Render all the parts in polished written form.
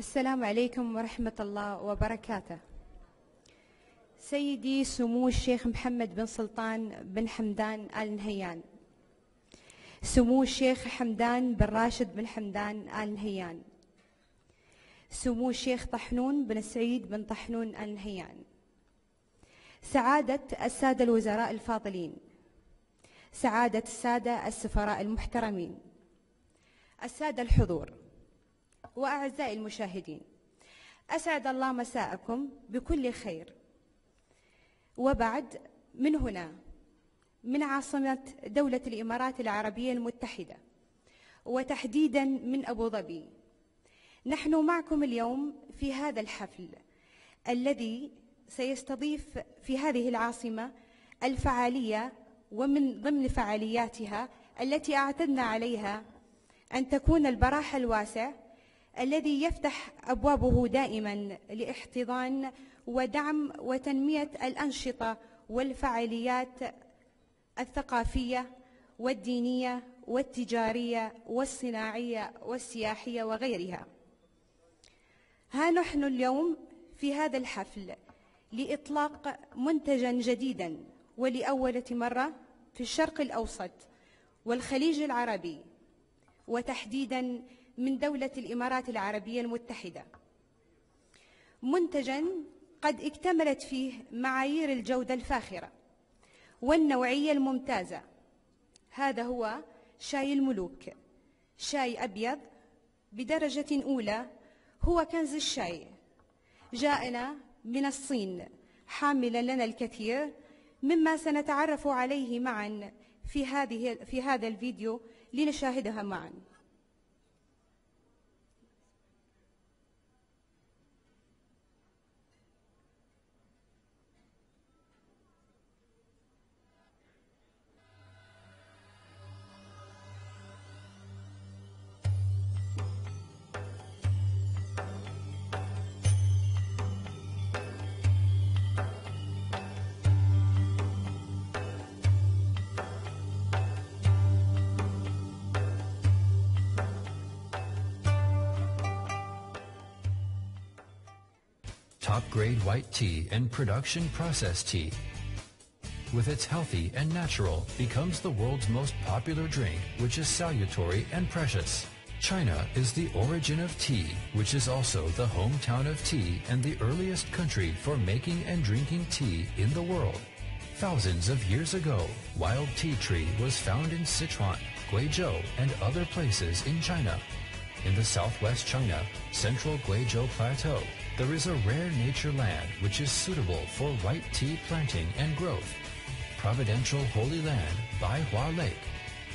السلام عليكم ورحمة الله وبركاته. سيدي سمو الشيخ محمد بن سلطان بن حمدان آل نهيان، سمو الشيخ حمدان بن راشد بن حمدان آل نهيان، سمو الشيخ طحنون بن سعيد بن طحنون آل نهيان، سعادة السادة الوزراء الفاضلين، سعادة السادة السفراء المحترمين، السادة الحضور، وأعزائي المشاهدين، أسعد الله مساءكم بكل خير. وبعد، من هنا من عاصمة دولة الإمارات العربية المتحدة، وتحديدا من أبوظبي، نحن معكم اليوم في هذا الحفل الذي سيستضيف في هذه العاصمة الفعالية، ومن ضمن فعالياتها التي اعتدنا عليها أن تكون البراح الواسع الذي يفتح أبوابه دائما لاحتضان ودعم وتنمية الأنشطة والفعاليات الثقافية والدينية والتجارية والصناعية والسياحية وغيرها. ها نحن اليوم في هذا الحفل لإطلاق منتجا جديدا ولأول مرة في الشرق الأوسط والخليج العربي، وتحديدا من دولة الإمارات العربية المتحدة، منتجا قد اكتملت فيه معايير الجودة الفاخرة والنوعية الممتازة. هذا هو شاي الملوك، شاي أبيض بدرجة أولى، هو كنز الشاي، جاءنا من الصين حاملا لنا الكثير مما سنتعرف عليه معا في هذا الفيديو لنشاهدها معا. Top-grade white tea and production process tea, with its healthy and natural, becomes the world's most popular drink, which is salutary and precious. China is the origin of tea, which is also the hometown of tea and the earliest country for making and drinking tea in the world. Thousands of years ago, wild tea tree was found in Sichuan, Guizhou, and other places in China. In the southwest China, central Guizhou Plateau, there is a rare nature land which is suitable for white tea planting and growth. Providential Holy Land, Baihua Lake.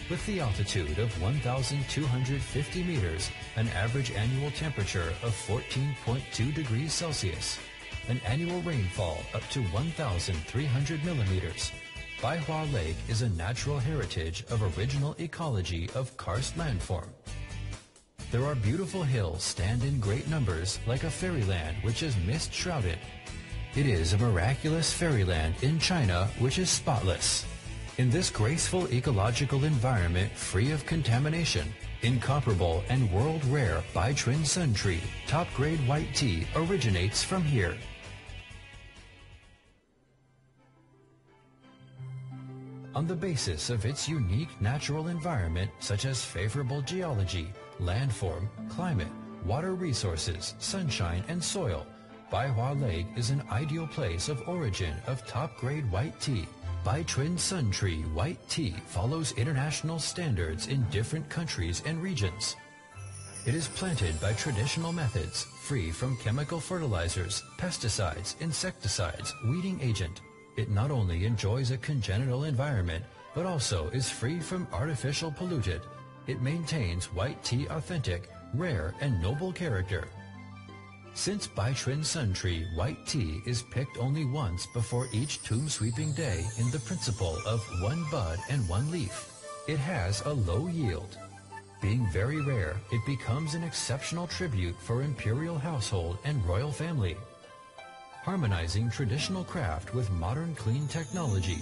With the altitude of 1,250 meters, an average annual temperature of 14.2 degrees Celsius, an annual rainfall up to 1,300 millimeters, Baihua Lake is a natural heritage of original ecology of karst landform. There are beautiful hills stand in great numbers like a fairyland which is mist-shrouded. It is a miraculous fairyland in China which is spotless. In this graceful ecological environment free of contamination, incomparable and world-rare Baitrin Sun Tree top-grade white tea originates from here. On the basis of its unique natural environment, such as favorable geology, landform, climate, water resources, sunshine, and soil, Baihua Lake is an ideal place of origin of top-grade white tea. Baitrin Sun Tree white tea follows international standards in different countries and regions. It is planted by traditional methods, free from chemical fertilizers, pesticides, insecticides, weeding agent. It not only enjoys a congenital environment, but also is free from artificial polluted. It maintains white tea authentic, rare, and noble character. Since Baitrin Sun Tree white tea is picked only once before each tomb sweeping day in the principle of one bud and one leaf, it has a low yield. Being very rare, it becomes an exceptional tribute for imperial household and royal family. Harmonizing traditional craft with modern clean technology,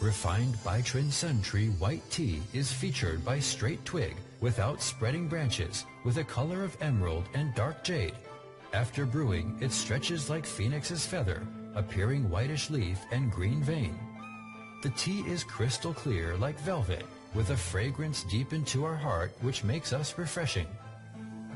refined Baitrin Sun Tree white tea is featured by straight twig, without spreading branches, with a color of emerald and dark jade. It is a rare nature land which is suitable for white tea planting and growth. Providential Holy Land, Baihua Lake. With the altitude of 1,250 meters, an average annual temperature of 14.2 degrees Celsius, an annual rainfall up to 1,300 millimeters, Baihua Lake is a natural heritage of original ecology of karst landform. There are beautiful hills stand in great numbers like a fairyland which is mist-shrouded. It is a miraculous fairyland in China which is spotless. In this graceful ecological environment free of contamination, incomparable and world-rare Baitrin Sun Tree white tea originates from here. After brewing, it stretches like phoenix's feather, appearing whitish leaf and green vein. The tea is crystal clear like velvet, with a fragrance deep into our heart which makes us refreshing.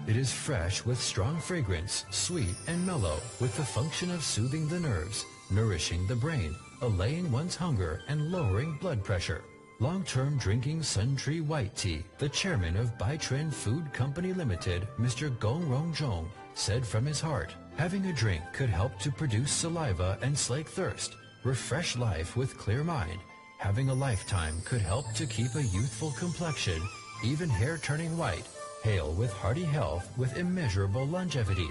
It is fresh with strong fragrance, sweet and mellow, with the function of soothing the nerves, nourishing the brain, allaying one's hunger and lowering blood pressure. Long-term drinking Sun Tree White Tea, the chairman of Baitren Food Company Limited, Mr. Gong Rongjong, said from his heart, having a drink could help to produce saliva and slake thirst, refresh life with clear mind. Having a lifetime could help to keep a youthful complexion, even hair turning white. Hail with hearty health with immeasurable longevity.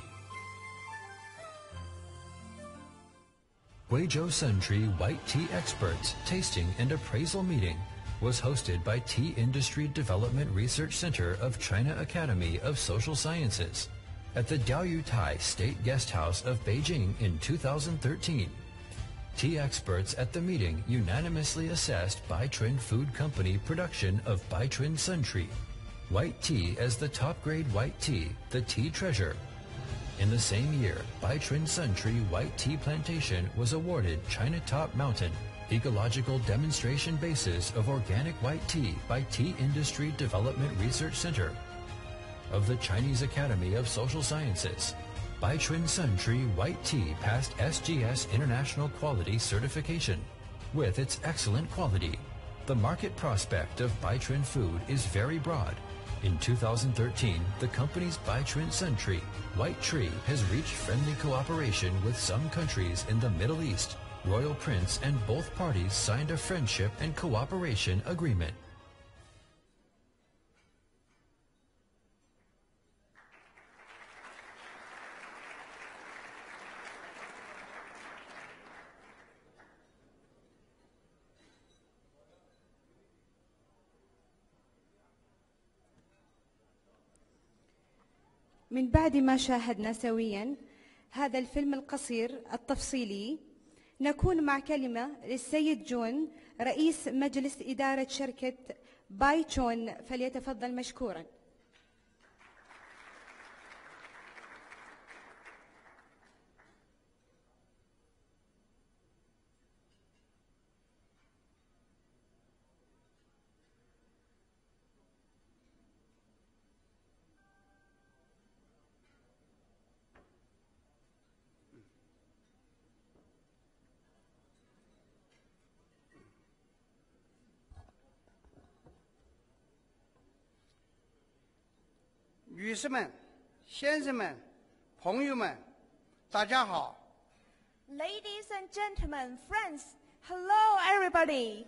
Guizhou Sun Tree White Tea Experts Tasting and Appraisal Meeting was hosted by Tea Industry Development Research Center of China Academy of Social Sciences at the Diaoyutai State Guest House of Beijing in 2013. Tea experts at the meeting unanimously assessed Baitren Food Company production of Baitren Sun Tree White Tea as the top-grade white tea, the tea treasure. In the same year, Baitren Sun Tree White Tea Plantation was awarded China Top Mountain Ecological Demonstration Basis of Organic White Tea by Tea Industry Development Research Center of the Chinese Academy of Social Sciences. Baitren Sun Tree White Tea passed SGS International Quality Certification. With its excellent quality, the market prospect of Baitren food is very broad. In 2013, the company's Baitren Sun Tree White Tree has reached friendly cooperation with some countries in the Middle East. Royal Prince and both parties signed a friendship and cooperation agreement. من بعد ما شاهدنا سويا هذا الفيلم القصير التفصيلي، نكون مع كلمة للسيد جون رئيس مجلس إدارة شركة بايتشون، فليتفضل مشكورا.女士们、先生们、朋友们，大家好。Ladies and gentlemen, friends, hello everybody.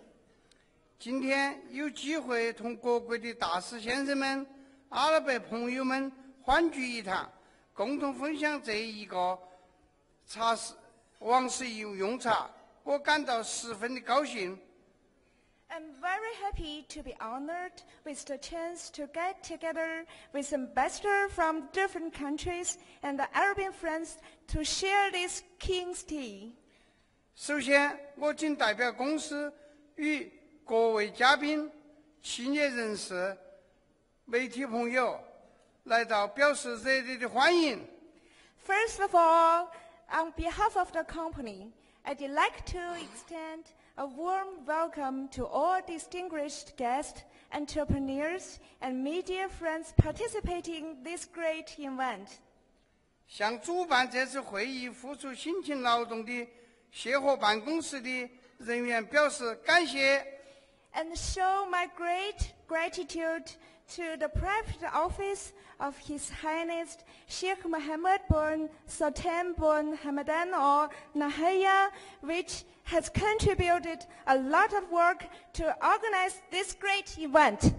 今天有机会同各国的大使先生们、阿拉伯朋友们欢聚一堂，共同分享这一个王室用茶，我感到十分的高兴。I'm very happy to be honored with the chance to get together with ambassadors from different countries and the Arabian friends to share this King's tea. 首先，我谨代表公司与各位嘉宾、企业人士、媒体朋友来到表示热烈的欢迎。First of all, on behalf of the company, I'd like to extend a warm welcome to all distinguished guests, entrepreneurs, and media friends participating in this great event. 向主办这次会议付出辛勤劳动的协和办公室的人员表示感谢。And show my great gratitude to the private office of His Highness Sheikh Mohammed bin Sultan bin Hamdan or Nahyan, which has contributed a lot of work to organize this great event.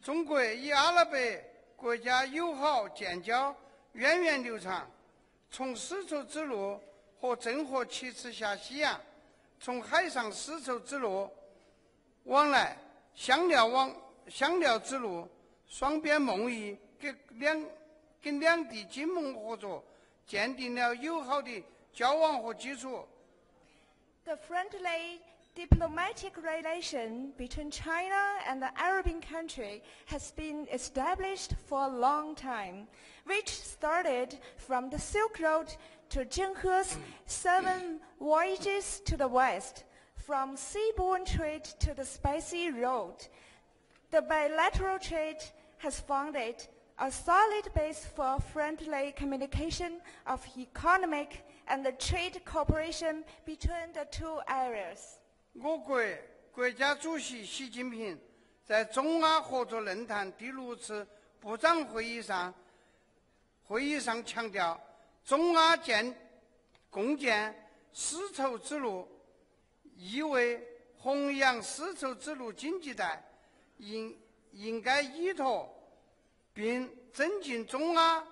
中国与阿拉伯国家友好建交源远流长，从丝绸之路和郑和七次下西洋，从海上丝绸之路往来香料之路，双边贸易跟两地经贸合作建定了友好的交往和基础。The friendly, Diplomatic relation between China and the Arabian country has been established for a long time, which started from the Silk Road to Zheng He's 7 voyages to the west, from seaborne trade to the spicy road. The bilateral trade has founded a solid base for friendly communication of economic and the trade cooperation between the two areas. 我国国家主席习近平在中阿合作论坛第6次部长会议上强调，中阿共建丝绸之路，意为弘扬丝绸之路经济带，应该依托并增进中阿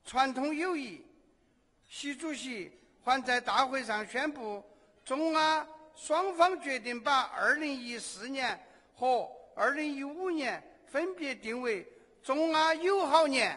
传统友谊。习主席还在大会上宣布，中阿双方决定把2014年和2015年分别定为中阿友好年。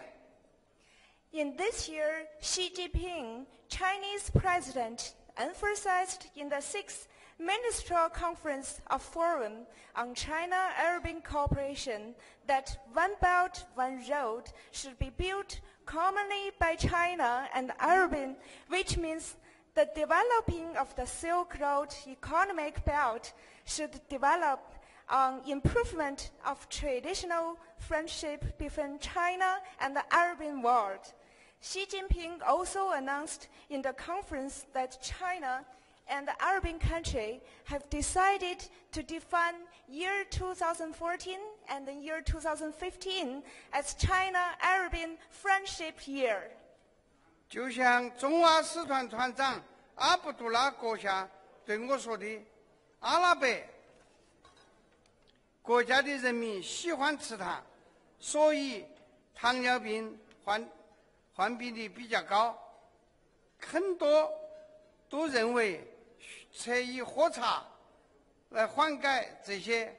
In this year, Xi Jinping, Chinese president, emphasized in the 6th Ministerial Conference of Forum on China-Arabian Cooperation that One Belt, One Road should be built commonly by China and Arabian, which means the developing of the Silk Road economic belt should develop on improvement of traditional friendship between China and the Arabian world. Xi Jinping also announced in the conference that China and the Arabian country have decided to define year 2014 and the year 2015 as China-Arabian Friendship Year. 就像中阿使团团长阿卜杜拉阁下对我说的，阿拉伯国家的人民喜欢吃糖，所以糖尿病患病率比较高。很多都认为可以喝茶来缓解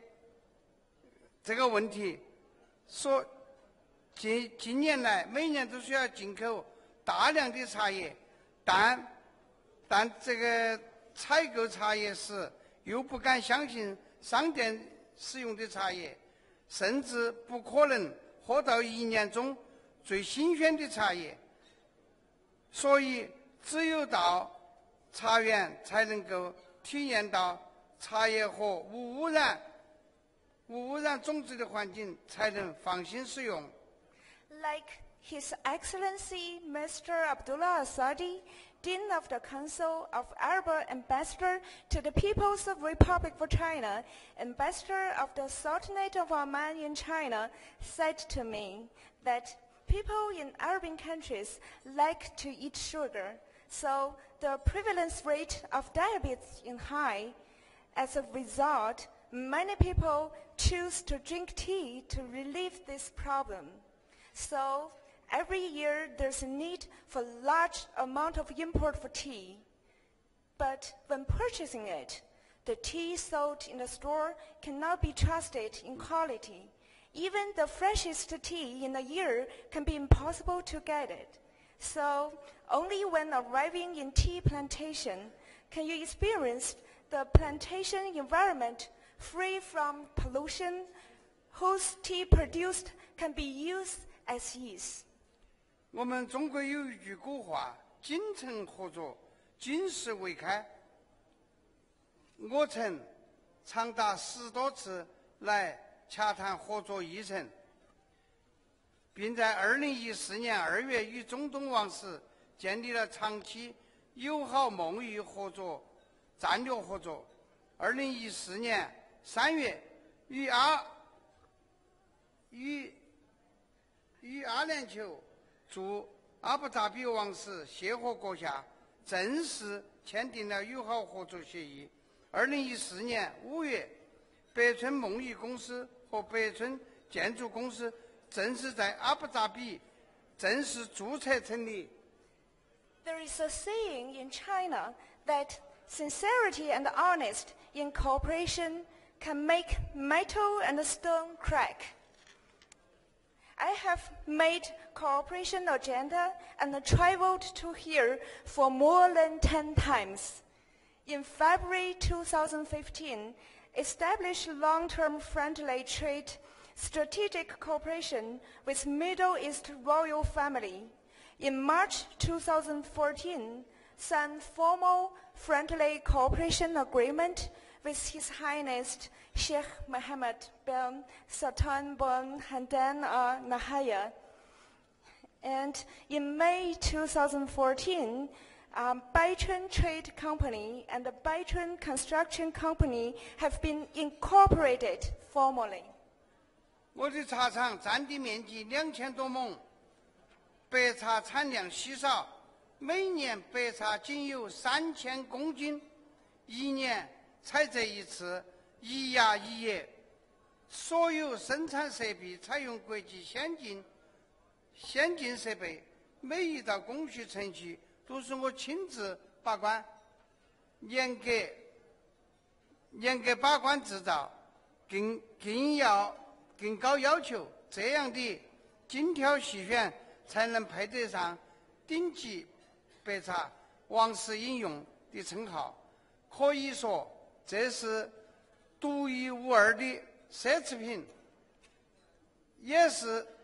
这个问题。说近年来每年都需要进口大量的茶叶，但这个采购茶叶时又不敢相信商店使用的茶叶，甚至不可能喝到1年中最新鲜的茶叶，所以只有到茶园才能够体验到茶叶和无污染种植的环境，才能放心使用。Like His Excellency Mr. Abdullah Asadi, Dean of the Council of Arab Ambassador to the People's Republic of China, Ambassador of the Sultanate of Oman in China, said to me that people in Arabian countries like to eat sugar, so the prevalence rate of diabetes is high. As a result, many people choose to drink tea to relieve this problem. So every year there's a need for large amount of import for tea. But when purchasing it, the tea sold in the store cannot be trusted in quality. Even the freshest tea in a year can be impossible to get it. So only when arriving in tea plantation can you experience the plantation environment free from pollution, whose tea produced can be used as is. 我们中国有一句古话：“精诚合作，金石为开。”我曾长达10多次来洽谈合作议程，并在2014年2月与中东王室建立了长期友好盟谊合作战略合作。2014年3月与阿联酋驻阿布扎比王室协和国下正式签订了友好合作协议。2014年5月，北村梦谊公司和北村建筑公司正式在阿布扎比正式注册成立。There is a saying in China that sincerity and honesty in cooperation can make metal and stone crack. I have made cooperation agenda and traveled to here for more than 10 times. In February 2015, established long-term friendly trade strategic cooperation with Middle East royal family. In March 2014, signed formal friendly cooperation agreement with His Highness Sheikh محمد bin Sultan bin Hamdan Al Nahyan. And in May 2014, Baichun Trade Company and the Baichun Construction Company have been incorporated formally. 我的茶厂占地面积2000多亩，白茶产量稀少，每年白茶仅有3000公斤，一年采摘一次，1芽1叶。所有生产设备采用国际先进设备，每一道工序程序都是我亲自把关，严格把关制造，更高要求，这样的精挑细选才能配得上顶级白茶王室饮用的称号。可以说，这是独一无二的奢侈品，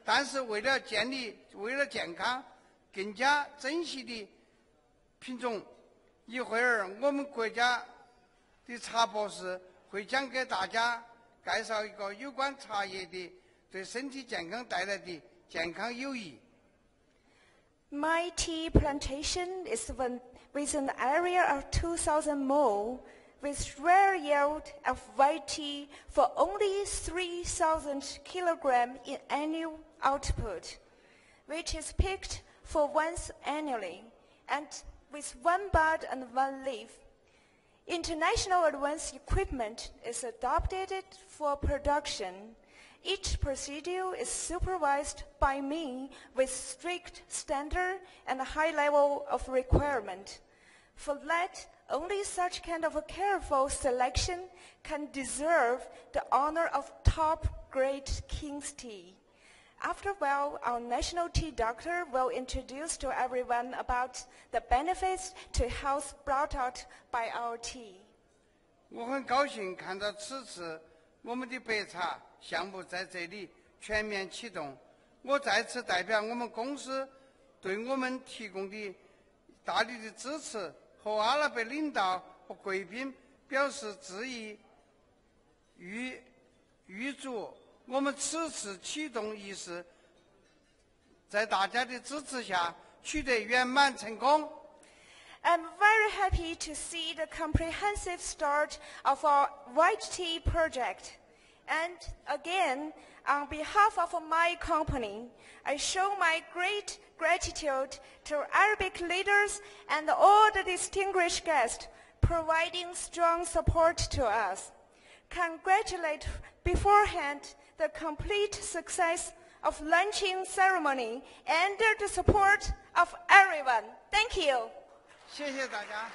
但是为了健康，更加珍惜的品种。一会儿我们国家的茶博士会讲给大家介绍一个有关茶叶的对身体健康带来的健康有益。My tea plantation is with an area of 2,000 more, with rare yield of white tea for only 3,000 kilograms in annual output, which is picked for once annually, and with 1 bud and 1 leaf. International advanced equipment is adopted for production. Each procedure is supervised by me with strict standard and a high level of requirement. For that, only such kind of a careful selection can deserve the honor of top-grade King's tea. After a while, our national tea doctor will introduce to everyone about the benefits to health brought out by our tea. 我很高兴看到此次我们的白茶项目在这里全面启动。我再次代表我们公司对我们提供的大力的支持和阿拉伯领导和贵宾表示致意，预祝我们此次启动仪式在大家的支持下取得圆满成功。I'm very happy to see the comprehensive start of our white tea project. And again, on behalf of my company, I show my great gratitude to Arabic leaders and all the distinguished guests providing strong support to us. Congratulate beforehand the complete success of launching ceremony and the support of everyone. Thank you. 谢谢大家。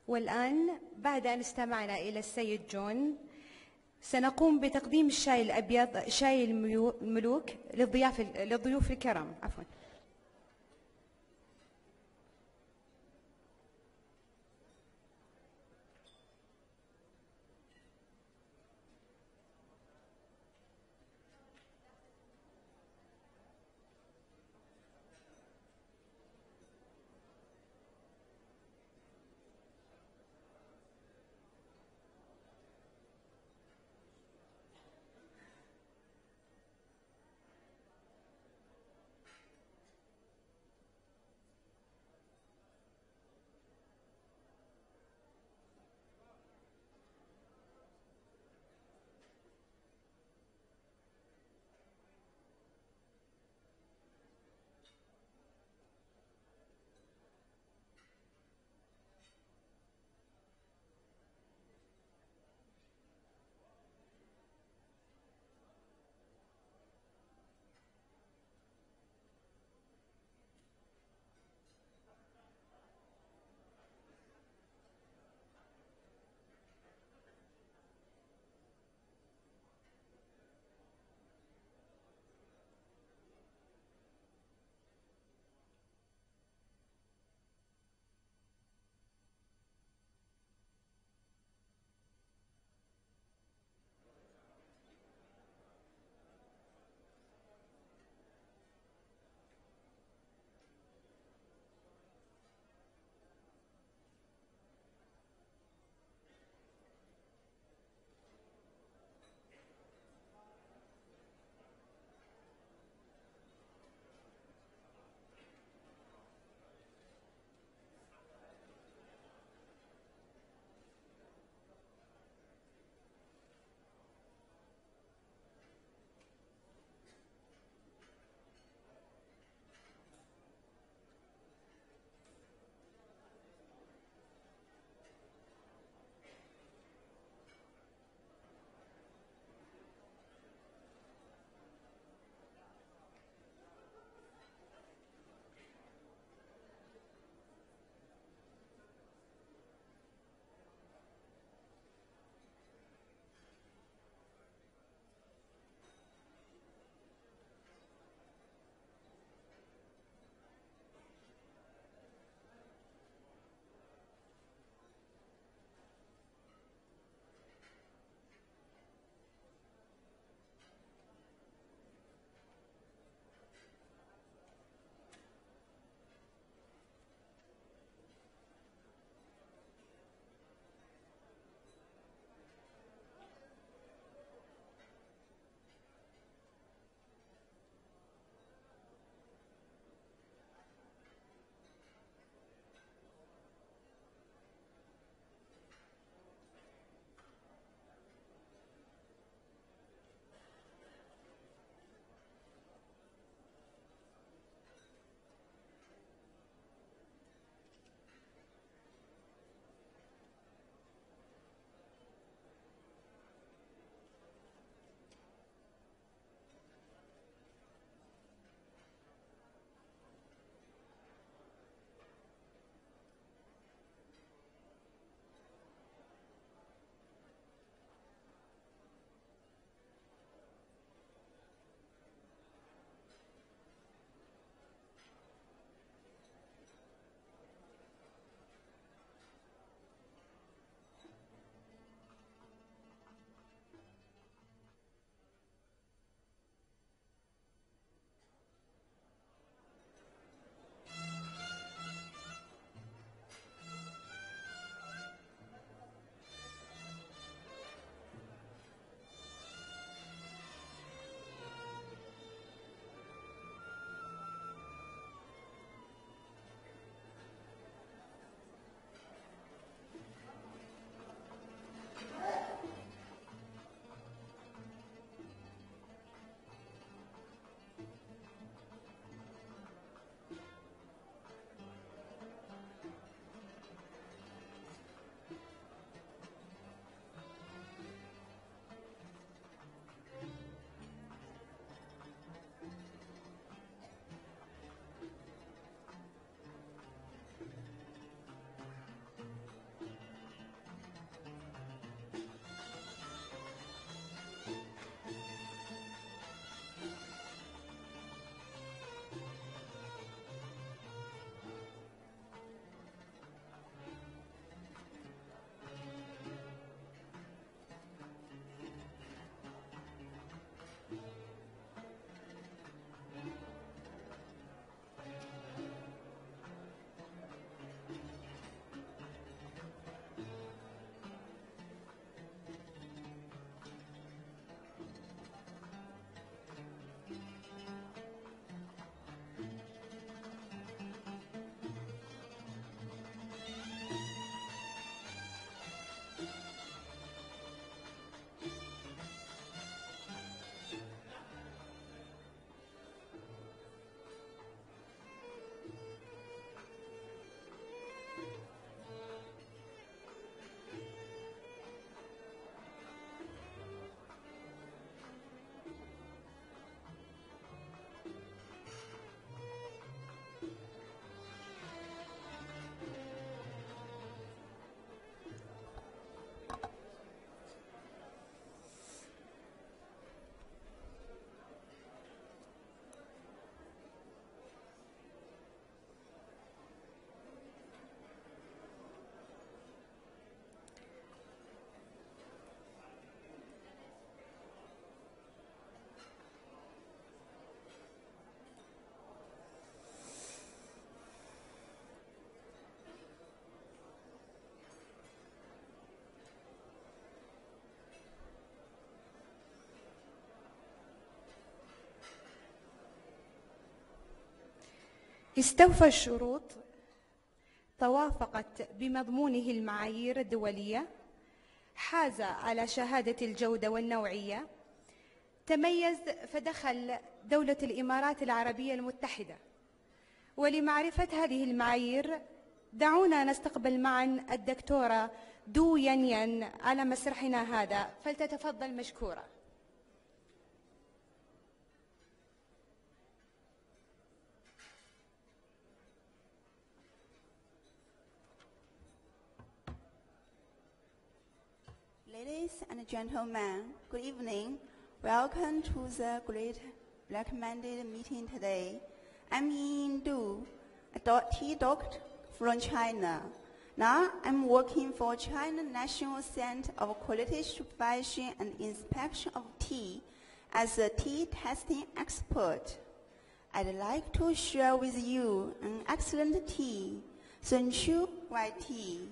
والآن بعد أن استمعنا إلى السيد جون سنقوم بتقديم الشاي الأبيض شاي الملوك للضيوف الكرام. عفوا. استوفى الشروط، توافقت بمضمونه المعايير الدولية، حاز على شهادة الجودة والنوعية، تميز فدخل دولة الإمارات العربية المتحدة. ولمعرفة هذه المعايير دعونا نستقبل معا الدكتورة دو ين على مسرحنا هذا، فلتتفضل مشكورة. Ladies and gentlemen, good evening. Welcome to the great recommended meeting today. I'm Yin Du, a tea doctor from China. Now I'm working for China National Center of Quality Supervision and Inspection of Tea as a tea testing expert. I'd like to share with you an excellent tea, Sunchu white tea.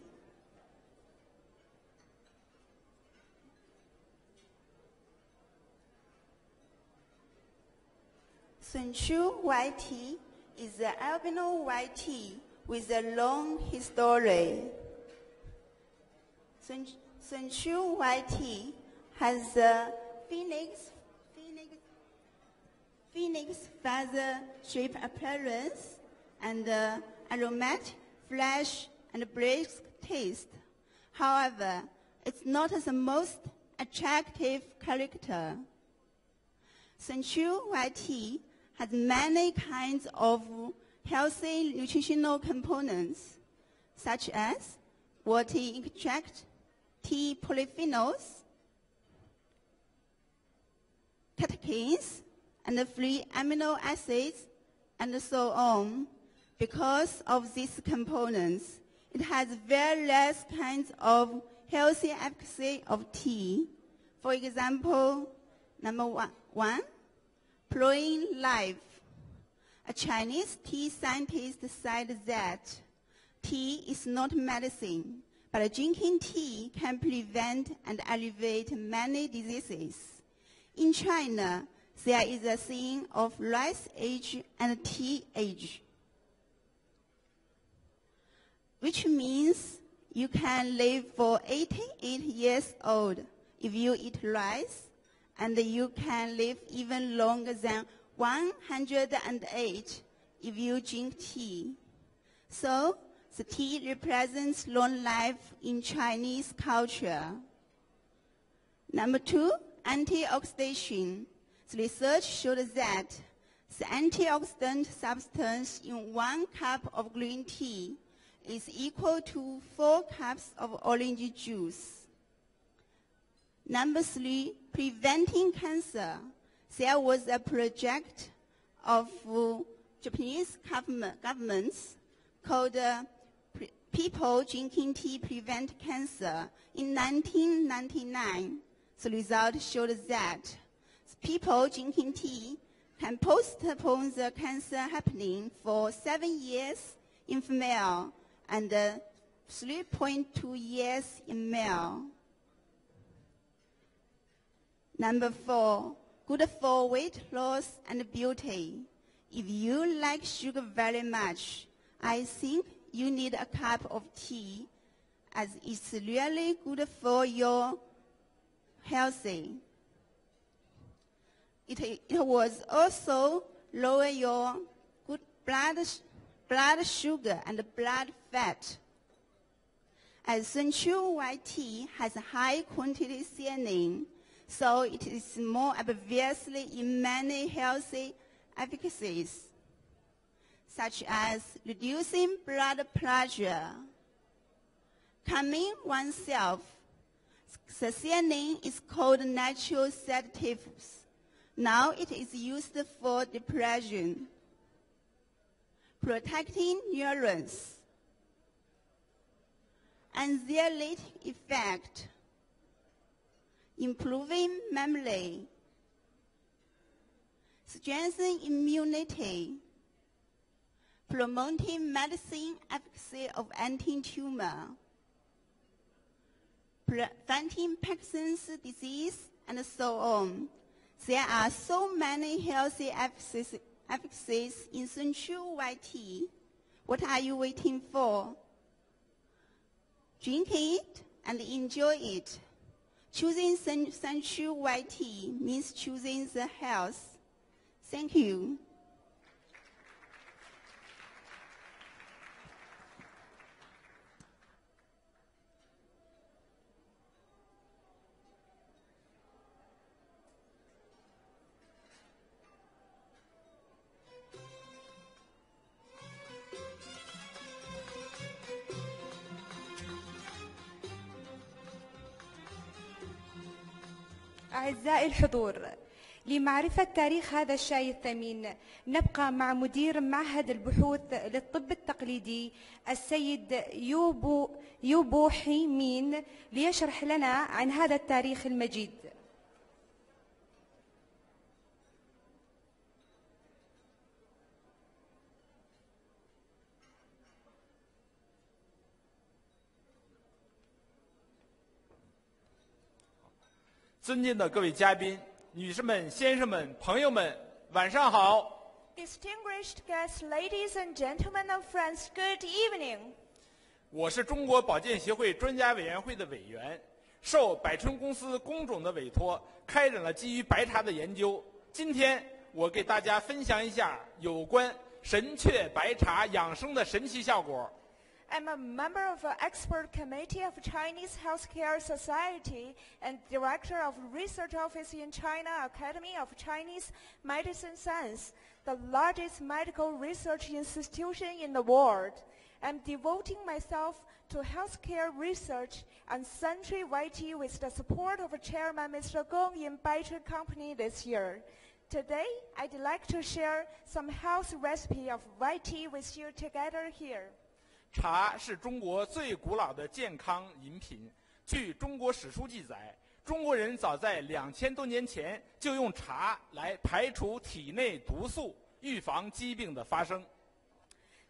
Sunchu white tea is the albino white tea with a long history. Sunchu white tea has a phoenix feather-shaped appearance and aromatic, fresh, and brisk taste. However, it's not the most attractive character. Sunchu white tea has many kinds of healthy nutritional components, such as water extract, tea polyphenols, catechins, and free amino acids, and so on. Because of these components, it has very less kinds of healthy efficacy of tea. For example, number one, plain life. A Chinese tea scientist said that tea is not medicine, but drinking tea can prevent and alleviate many diseases. In China, there is a saying of rice age and tea age, which means you can live for 88 years old if you eat rice, and you can live even longer than 108 if you drink tea. So, the tea represents long life in Chinese culture. Number two, antioxidation. The research showed that the antioxidant substance in 1 cup of green tea is equal to 4 cups of orange juice. Number three, preventing cancer. There was a project of Japanese governments called People Drinking Tea Prevent Cancer in 1999. The result showed that people drinking tea can postpone the cancer happening for 7 years in female and 3.2 years in male. Number four, good for weight loss and beauty. If you like sugar very much, I think you need a cup of tea, as it's really good for your health. It was also lower your good blood sugar and blood fat. As Sunchu white tea has high quantity theanine, so it is more obviously in many healthy efficacies, such as reducing blood pressure, calming oneself. The theanine is called natural sedative. Now it is used for depression, protecting neurons, anxiolytic effect, improving memory, strengthening immunity, promoting medicine efficacy of anti-tumor, preventing Parkinson's disease, and so on. There are so many healthy have access in Sensual White Tea. What are you waiting for? Drink it and enjoy it. Choosing Sensual White Tea means choosing the health. Thank you. أعزائي الحضور، لمعرفة تاريخ هذا الشاي الثمين نبقى مع مدير معهد البحوث للطب التقليدي السيد يوبو حيمين ليشرح لنا عن هذا التاريخ المجيد. 尊敬的各位嘉宾、女士们、先生们、朋友们，晚上好。 Distinguished guests, ladies and gentlemen and friends, good evening. 我是中国保健协会专家委员会的委员，受百春公司工种的委托，开展了基于白茶的研究。今天我给大家分享一下有关神阙白茶养生的神奇效果。 I'm a member of an expert committee of Chinese Healthcare Society and director of research office in China Academy of Chinese Medicine Science, the largest medical research institution in the world. I'm devoting myself to healthcare research and century YT with the support of Chairman Mr. Gong in Baichun Company this year. Today, I'd like to share some health recipe of YT with you together here. 茶是中国最古老的健康饮品。据中国史书记载，中国人早在2000多年前就用茶来排除体内毒素，预防疾病的发生。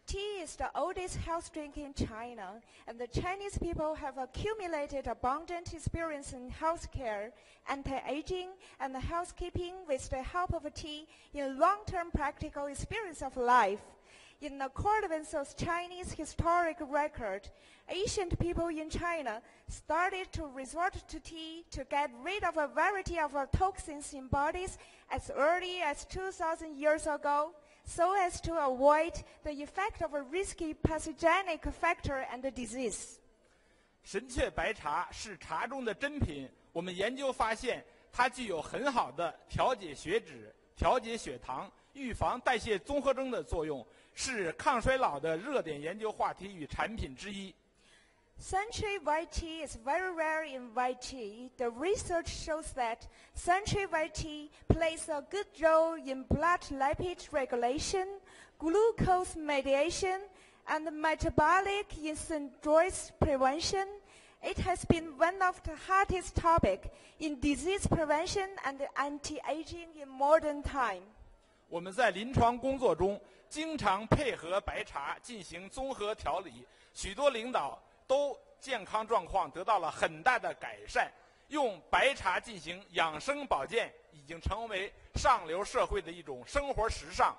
Tea is the oldest health drink in China, and the Chinese people have accumulated abundant experience in healthcare, anti-aging, and housekeeping with the help of tea in long-term practical experience of life. In accordance with Chinese historic record, ancient people in China started to resort to tea to get rid of a variety of toxins in bodies as early as 2,000 years ago, so as to avoid the effect of a risky pathogenic factor and disease. 神阙白茶是茶中的珍品，我们研究发现，它具有很好的调节血脂、调节血糖、预防代谢综合征的作用。 是抗衰老的热点研究话题与产品之一。 Century white tea is very rare in white tea. The research shows that century white tea plays a good role in blood lipid regulation, glucose mediation, and metabolic syndrome prevention. It has been one of the hottest topics in disease prevention and anti-aging in modern time. 我们在临床工作中经常配合白茶进行综合调理，许多领导都健康状况得到了很大的改善。用白茶进行养生保健已经成为上流社会的一种生活时尚。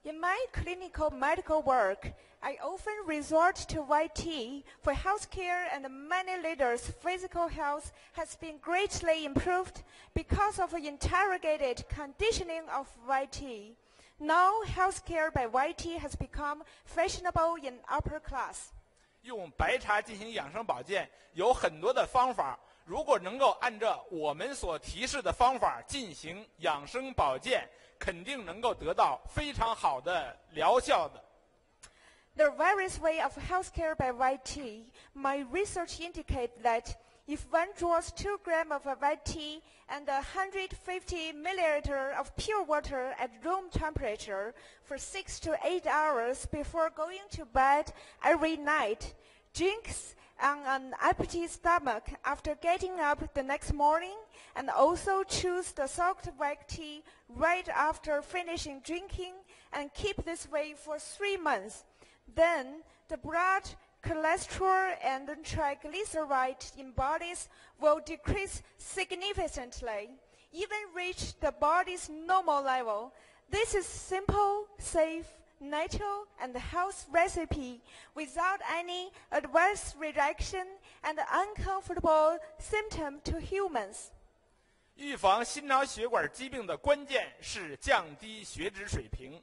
In my clinical medical work, I often resort to white tea for healthcare, and many leaders' physical health has been greatly improved because of interrogated conditioning of white tea. Now, healthcare by white tea has become fashionable in upper class. 用白茶进行养生保健有很多的方法，如果能够按照我们所提示的方法进行养生保健，肯定能够得到非常好的疗效的。 There are various ways of healthcare by white tea. My research indicates that if one draws 2 grams of white tea and 150 milliliters of pure water at room temperature for 6 to 8 hours before going to bed every night, drinks on an empty stomach after getting up the next morning, and also choose the soaked white tea right after finishing drinking, and keep this way for 3 months. Then the blood cholesterol and triglycerides in bodies will decrease significantly, even reach the body's normal level. This is simple, safe, natural, and health recipe without any adverse reaction and uncomfortable symptom to humans. 预防心脑血管疾病的关键是降低血脂水平。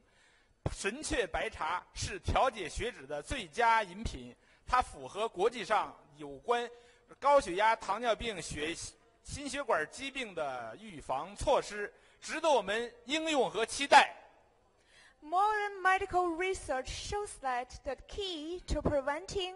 神雀白茶是调节血脂的最佳饮品，它符合国际上有关高血压、糖尿病、心血管疾病的预防措施，值得我们应用和期待。 Modern medical research shows that the key to preventing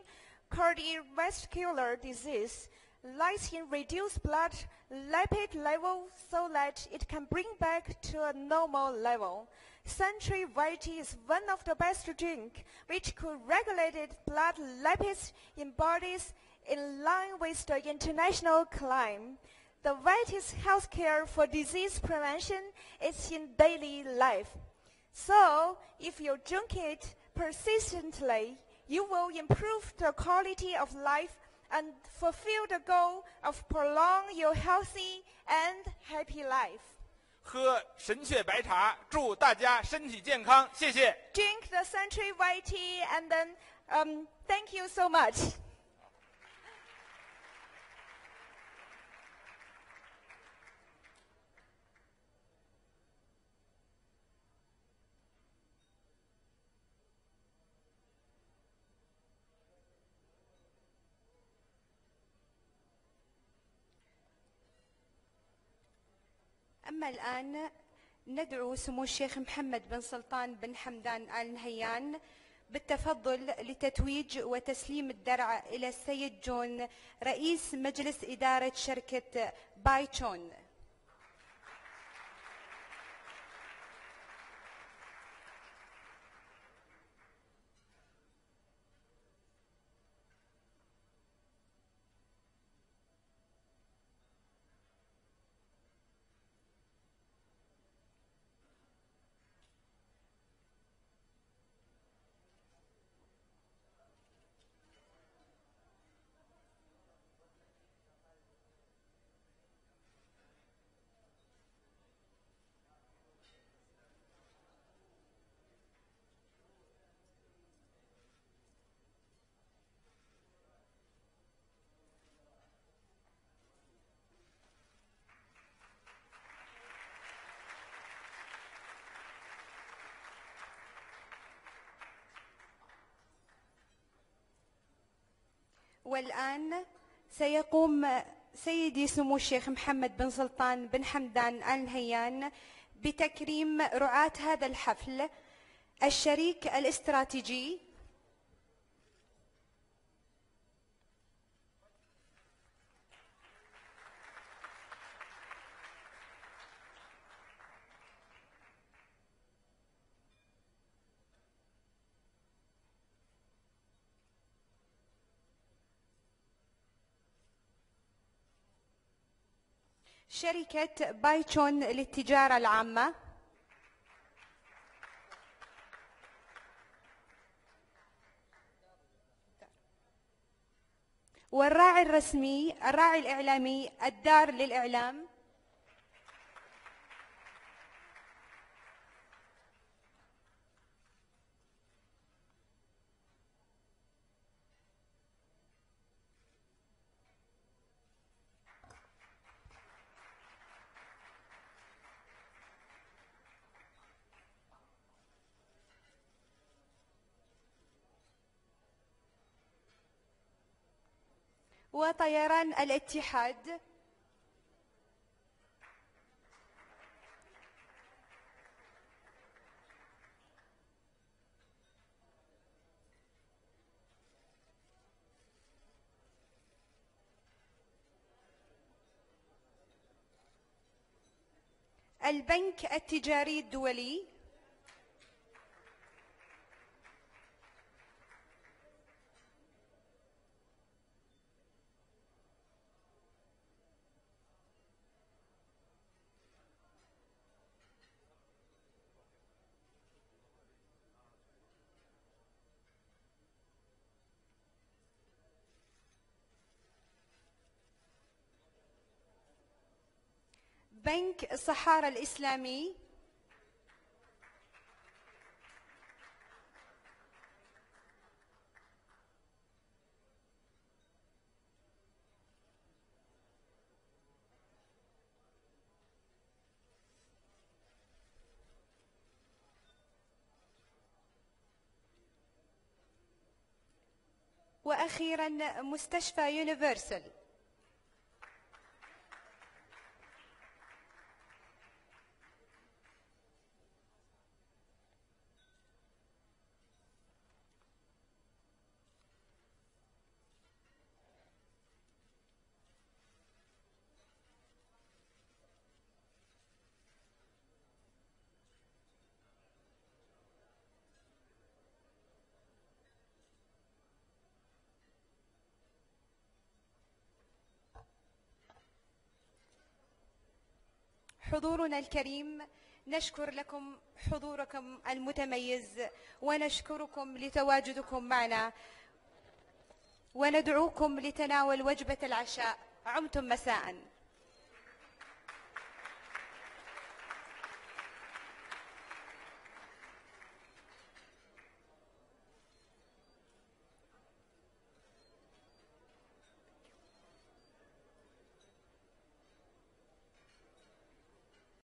cardiovascular disease lies in reduced blood lipid level so that it can bring back to a normal level. Century White Tea is one of the best drink which could regulate blood lipids in bodies in line with the international climb. The white tea's healthcare for disease prevention is in daily life. So, if you drink it persistently, you will improve the quality of life and fulfill the goal of prolong your healthy and happy life. 喝神雀白茶，祝大家身体健康，谢谢。 Drink the Century White Tea and then thank you so much. أما الآن ندعو سمو الشيخ محمد بن سلطان بن حمدان آل نهيان بالتفضل لتتويج وتسليم الدرع إلى السيد جون رئيس مجلس إدارة شركة بايتشون. والآن سيقوم سيدي سمو الشيخ محمد بن سلطان بن حمدان آل نهيان بتكريم رعاة هذا الحفل الشريك الاستراتيجي شركة بايتشون للتجارة العامة والراعي الرسمي الراعي الإعلامي الدار للإعلام وطيران الاتحاد البنك التجاري الدولي بنك الصحارى الإسلامي وأخيرا مستشفى يونيفرسال. حضورنا الكريم، نشكر لكم حضوركم المتميز ونشكركم لتواجدكم معنا وندعوكم لتناول وجبة العشاء. عمتم مساءً.